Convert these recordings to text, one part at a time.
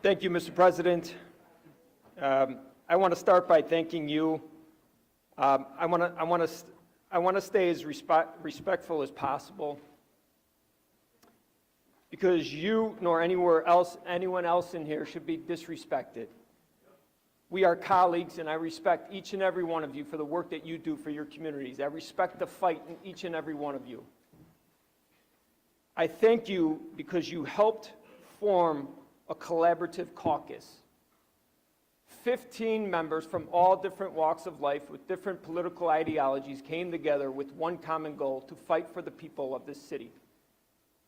Thank you, Mr. President. I want to start by thanking you. I want to stay as respectful as possible, because you nor anyone else in here should be disrespected. We are colleagues, and I respect each and every one of you for the work that you do for your communities. I respect the fight in each and every one of you. I thank you because you helped form a collaborative caucus. 15 members from all different walks of life with different political ideologies came together with one common goal: to fight for the people of this city,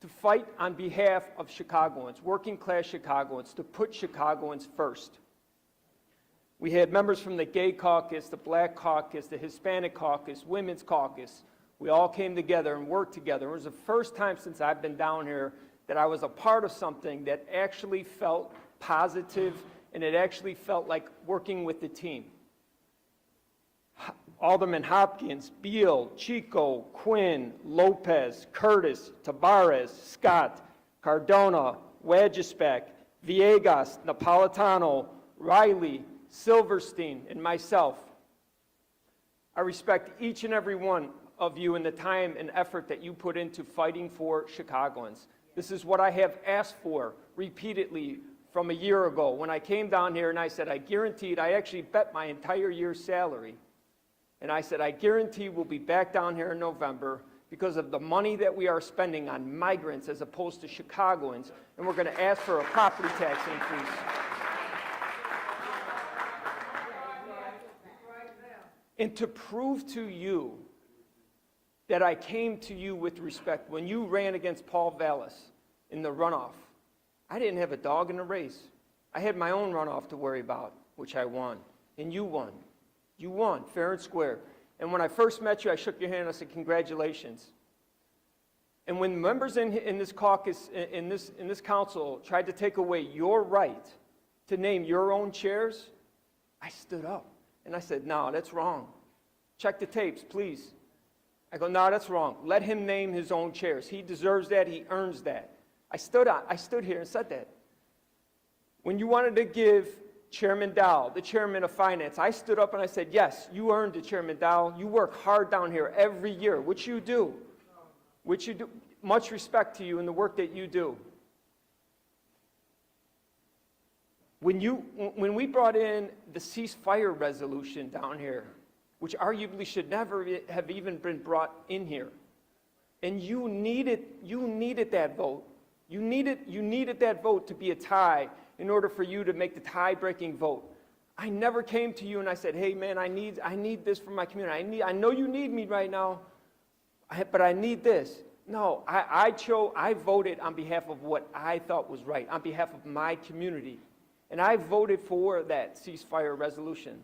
to fight on behalf of Chicagoans, working class Chicagoans, to put Chicagoans first. We had members from the Gay Caucus, the Black Caucus, the Hispanic Caucus, Women's Caucus. We all came together and worked together. It was the first time since I've been down here that I was a part of something that actually felt positive, and it actually felt like working with the team. Alderman Hopkins, Beal, Chico, Quinn, Lopez, Curtis, Tabarez, Scott, Cardona, Wagisbeck, Villegas, Napolitano, Riley, Silverstein, and myself. I respect each and every one of you and the time and effort that you put into fighting for Chicagoans. This is what I have asked for repeatedly from a year ago when I came down here, and I said, I actually bet my entire year's salary. And I said, I guarantee we'll be back down here in November because of the money that we are spending on migrants as opposed to Chicagoans, and we're going to ask for a property tax increase. And to prove to you that I came to you with respect, when you ran against Paul Vallis in the runoff, I didn't have a dog in the race. I had my own runoff to worry about, which I won. And you won. You won, fair and square. And when I first met you, I shook your hand and I said, congratulations. And when members in this caucus, in this council, tried to take away your right to name your own chairs, I stood up. And I said, no, that's wrong. Check the tapes, please. I go, no, that's wrong. Let him name his own chairs. He deserves that. He earns that. I stood here and said that. When you wanted to give Chairman Dowell, the chairman of finance, I stood up and I said, yes, you earned it, Chairman Dowell. You work hard down here every year, which you do. Which you do. Much respect to you in the work that you do. When we brought in the ceasefire resolution down here, which arguably should never have even been brought in here, and you needed that vote. You needed that vote to be a tie in order for you to make the tie-breaking vote. I never came to you and I said, hey man, I need this for my community. I know you need me right now, but I need this. No, I voted on behalf of what I thought was right, on behalf of my community. And I voted for that ceasefire resolution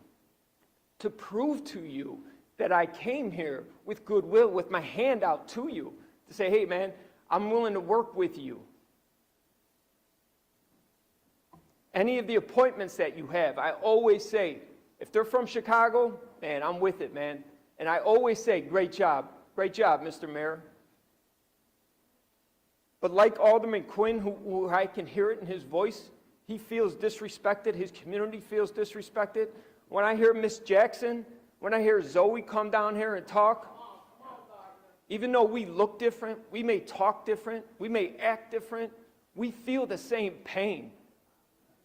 to prove to you that I came here with goodwill, with my hand out to you, to say, hey man, I'm willing to work with you. Any of the appointments that you have, I always say, if they're from Chicago, man, I'm with it, man. And I always say, great job, Mr. Mayor. But like Alderman Quinn, who I can hear it in his voice, he feels disrespected, his community feels disrespected. When I hear Miss Jackson, when I hear Zoe come down here and talk, even though we look different, we may talk different, we may act different, we feel the same pain.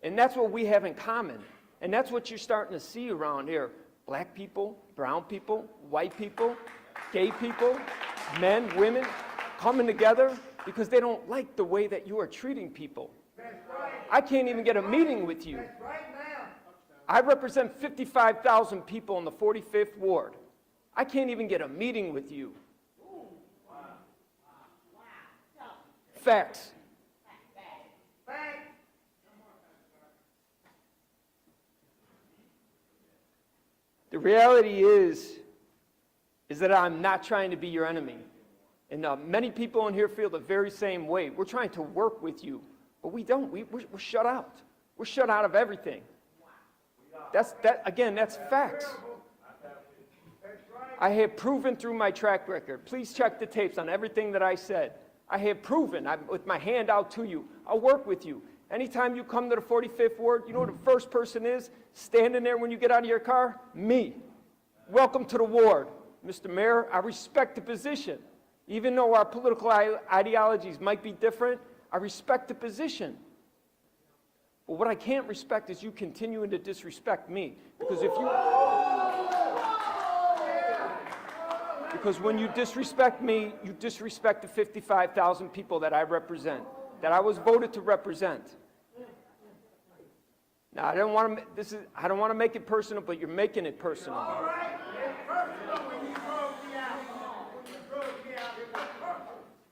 And that's what we have in common. And that's what you're starting to see around here. Black people, brown people, white people, gay people, men, women, coming together because they don't like the way that you are treating people. I can't even get a meeting with you. I represent 55,000 people in the 45th Ward. I can't even get a meeting with you. Facts. The reality is that I'm not trying to be your enemy. And many people in here feel the very same way. We're trying to work with you, but we don't. We're shut out. We're shut out of everything. That's facts. I have proven through my track record. Please check the tapes on everything that I said. I have proven, with my hand out to you, I'll work with you. Anytime you come to the 45th Ward, you know what the first person is standing there when you get out of your car? Me. Welcome to the ward. Mr. Mayor, I respect the position. Even though our political ideologies might be different, I respect the position. But what I can't respect is you continuing to disrespect me. Because when you disrespect me, you disrespect the 55,000 people that I represent, that I was voted to represent. Now, I don't want to make it personal, but you're making it personal.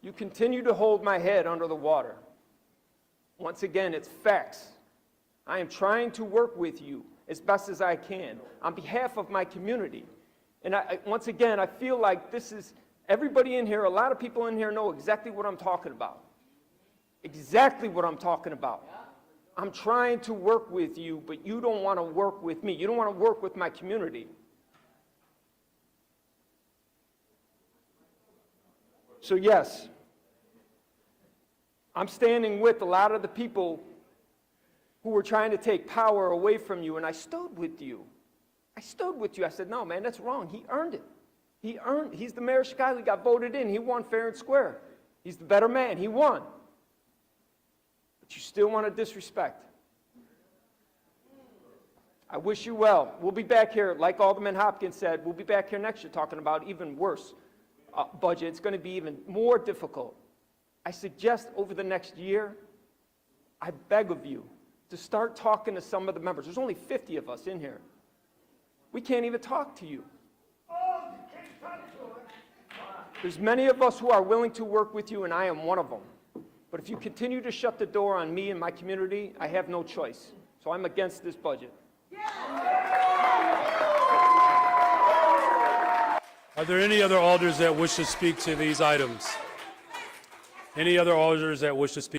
You continue to hold my head under the water. Once again, it's facts. I am trying to work with you as best as I can on behalf of my community. And once again, I feel like this is, everybody in here, a lot of people in here know exactly what I'm talking about. Exactly what I'm talking about. I'm trying to work with you, but you don't want to work with me. You don't want to work with my community. So yes, I'm standing with a lot of the people who were trying to take power away from you, and I stood with you. I stood with you. I said, no, man, that's wrong. He earned it. He's the mayor of Chicago. He got voted in. He won fair and square. He's the better man. He won. But you still want to disrespect. I wish you well. We'll be back here, like Alderman Hopkins said, we'll be back here next year talking about even worse budget. It's going to be even more difficult. I suggest over the next year, I beg of you to start talking to some of the members. There's only 50 of us in here. We can't even talk to you. There's many of us who are willing to work with you, and I am one of them. But if you continue to shut the door on me and my community, I have no choice. So I'm against this budget. Are there any other alders that wish to speak to these items? Any other alders that wish to speak?